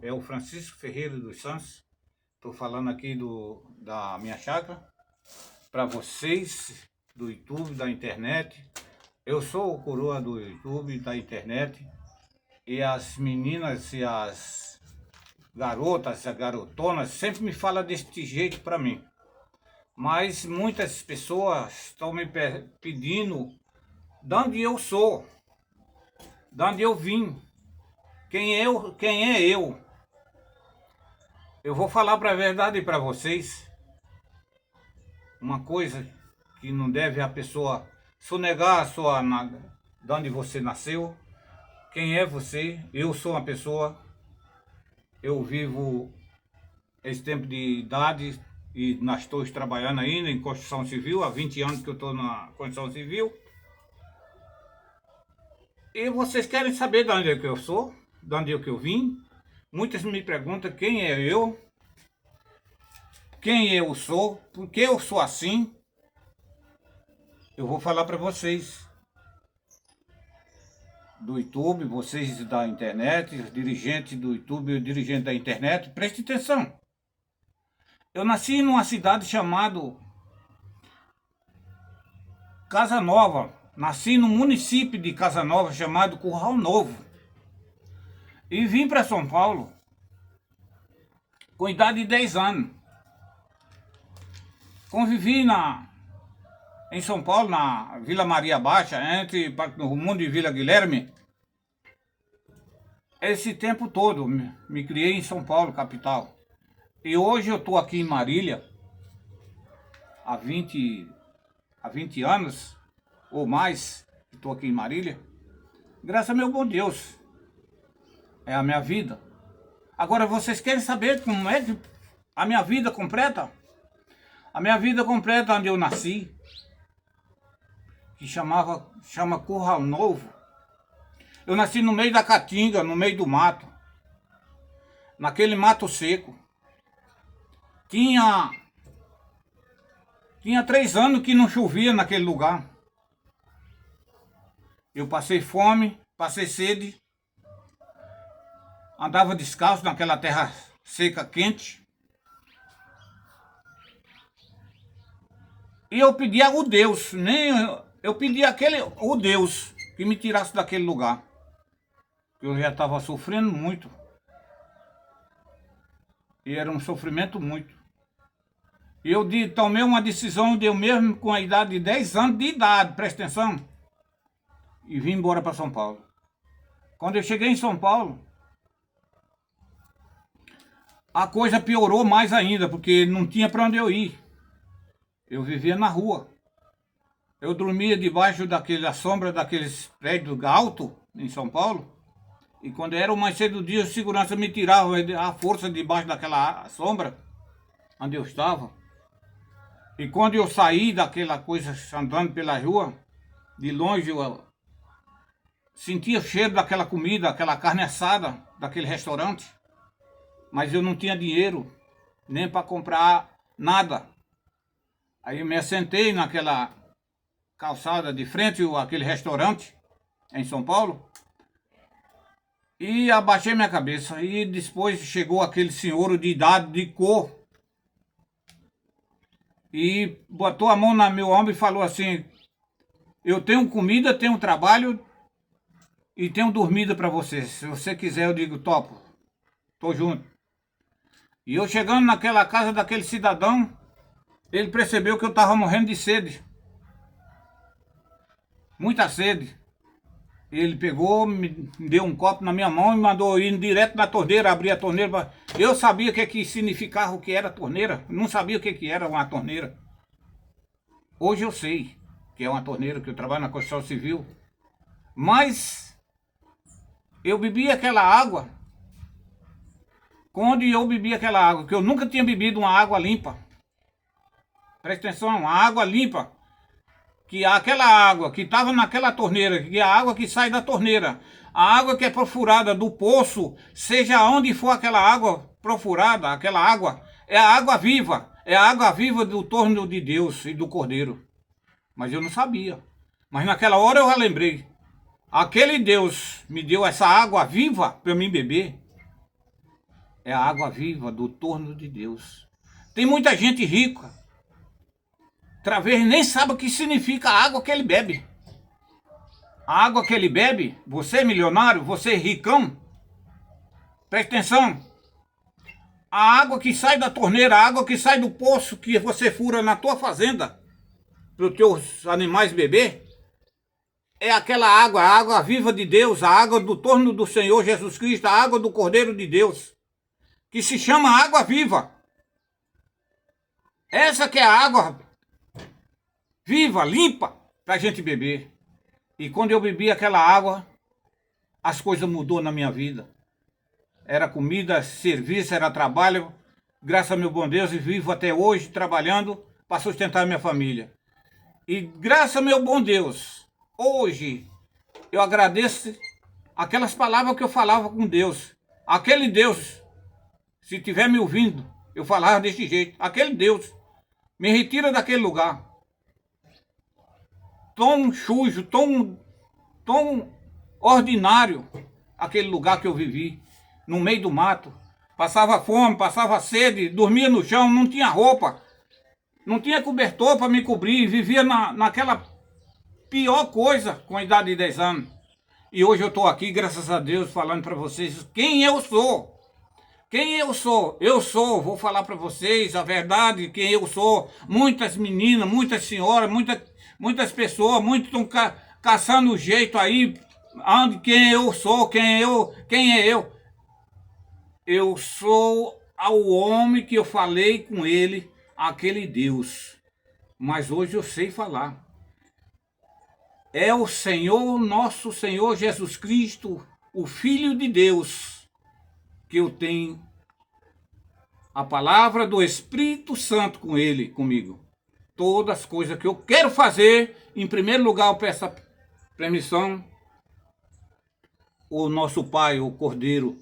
É o Francisco Ferreira dos Santos. Estou falando aqui da minha chácara para vocês do YouTube, da internet. Eu sou o coroa do YouTube, da internet, e as meninas e as garotas, as garotonas sempre me falam deste jeito para mim. Mas muitas pessoas estão me pedindo de onde eu sou, de onde eu vim, quem é eu. Eu vou falar para a verdade para vocês, uma coisa que não deve a pessoa sonegar a sua, de onde você nasceu, quem é você. Eu sou uma pessoa, eu vivo esse tempo de idade e estou trabalhando ainda em construção civil, há 20 anos que eu estou na construção civil. E vocês querem saber de onde é que eu sou, de onde é que eu vim. Muitas me perguntam quem é eu, quem eu sou, por que eu sou assim. Eu vou falar para vocês do YouTube, vocês da internet, os dirigentes do YouTube e os dirigentes da internet, preste atenção. Eu nasci numa cidade chamada Casa Nova, nasci no município de Casa Nova chamado Curral Novo. E vim para São Paulo com idade de 10 anos. Convivi em São Paulo, na Vila Maria Baixa, entre Parque Novo Mundo e Vila Guilherme. Esse tempo todo me criei em São Paulo, capital. E hoje eu estou aqui em Marília, há 20 anos ou mais, estou aqui em Marília. Graças a meu bom Deus, é a minha vida. Agora vocês querem saber como é que a minha vida completa? A minha vida completa onde eu nasci, que chama Curral Novo. Eu nasci no meio da caatinga, no meio do mato, naquele mato seco. Tinha 3 anos que não chovia naquele lugar. Eu passei fome, passei sede, andava descalço naquela terra seca, quente. E eu pedia o Deus, eu pedia o Deus que me tirasse daquele lugar. Eu já estava sofrendo muito. E era um sofrimento muito. E eu tomei uma decisão de eu mesmo com a idade de 10 anos de idade, presta atenção, e vim embora para São Paulo. Quando eu cheguei em São Paulo, a coisa piorou mais ainda, porque não tinha para onde eu ir. Eu vivia na rua. Eu dormia debaixo da sombra daqueles prédios altos em São Paulo. E quando era o mais cedo do dia, o segurança me tirava a força debaixo daquela sombra onde eu estava. E quando eu saí daquela coisa andando pela rua, de longe eu sentia o cheiro daquela comida, aquela carne assada daquele restaurante. Mas eu não tinha dinheiro nem para comprar nada. Aí eu me assentei naquela calçada de frente àquele restaurante em São Paulo e abaixei minha cabeça. E depois chegou aquele senhor de idade, de cor, e botou a mão no meu ombro e falou assim: eu tenho comida, tenho trabalho e tenho dormida para você. Se você quiser, eu digo, topo, tô junto. E eu chegando naquela casa daquele cidadão, ele percebeu que eu estava morrendo de sede. Muita sede. Ele pegou, me deu um copo na minha mão e mandou ir direto na torneira, abrir a torneira. Eu sabia o que significava o que era torneira, não sabia o que era uma torneira. Hoje eu sei que é uma torneira, que eu trabalho na construção civil. Mas eu bebi aquela água. Quando eu bebi aquela água, que eu nunca tinha bebido uma água limpa. Presta atenção, uma água limpa. Que aquela água que estava naquela torneira, que é a água que sai da torneira, a água que é perfurada do poço, seja onde for aquela água perfurada, aquela água, é a água viva. É a água viva do torno de Deus e do Cordeiro. Mas eu não sabia. Mas naquela hora eu já lembrei. Aquele Deus me deu essa água viva para mim beber. É a água viva do torno de Deus. Tem muita gente rica, talvez nem sabe o que significa a água que ele bebe. A água que ele bebe, você milionário, você ricão, preste atenção. A água que sai da torneira, a água que sai do poço que você fura na tua fazenda, para os teus animais beber, é aquela água, a água viva de Deus, a água do torno do Senhor Jesus Cristo, a água do Cordeiro de Deus, que se chama água viva. Essa que é a água viva, limpa, para a gente beber. E quando eu bebi aquela água, as coisas mudou na minha vida. Era comida, serviço, era trabalho. Graças a meu bom Deus, e vivo até hoje trabalhando para sustentar minha família. E graças a meu bom Deus, hoje eu agradeço aquelas palavras que eu falava com Deus. Aquele Deus, se estiver me ouvindo, eu falava desse jeito. Aquele Deus, me retira daquele lugar. Tão sujo, tão ordinário, aquele lugar que eu vivi, no meio do mato. Passava fome, passava sede, dormia no chão, não tinha roupa, não tinha cobertor para me cobrir, vivia naquela pior coisa com a idade de 10 anos. E hoje eu estou aqui, graças a Deus, falando para vocês quem eu sou. Quem eu sou? Eu sou, vou falar para vocês a verdade, quem eu sou. Muitas meninas, muitas senhoras, muitas pessoas, muitos estão caçando o jeito aí, quem eu sou, quem é eu. Eu sou ao homem que eu falei com ele, aquele Deus. Mas hoje eu sei falar. É o Senhor, nosso Senhor Jesus Cristo, o Filho de Deus, que eu tenho a palavra do Espírito Santo com ele, comigo. Todas as coisas que eu quero fazer, em primeiro lugar eu peço a permissão, o nosso Pai, o Cordeiro,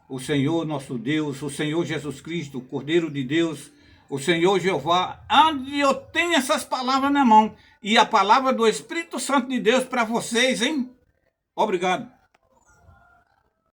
o Senhor nosso Deus, o Senhor Jesus Cristo, o Cordeiro de Deus, o Senhor Jeová, onde eu tenho essas palavras na mão, e a palavra do Espírito Santo de Deus para vocês, hein? Obrigado.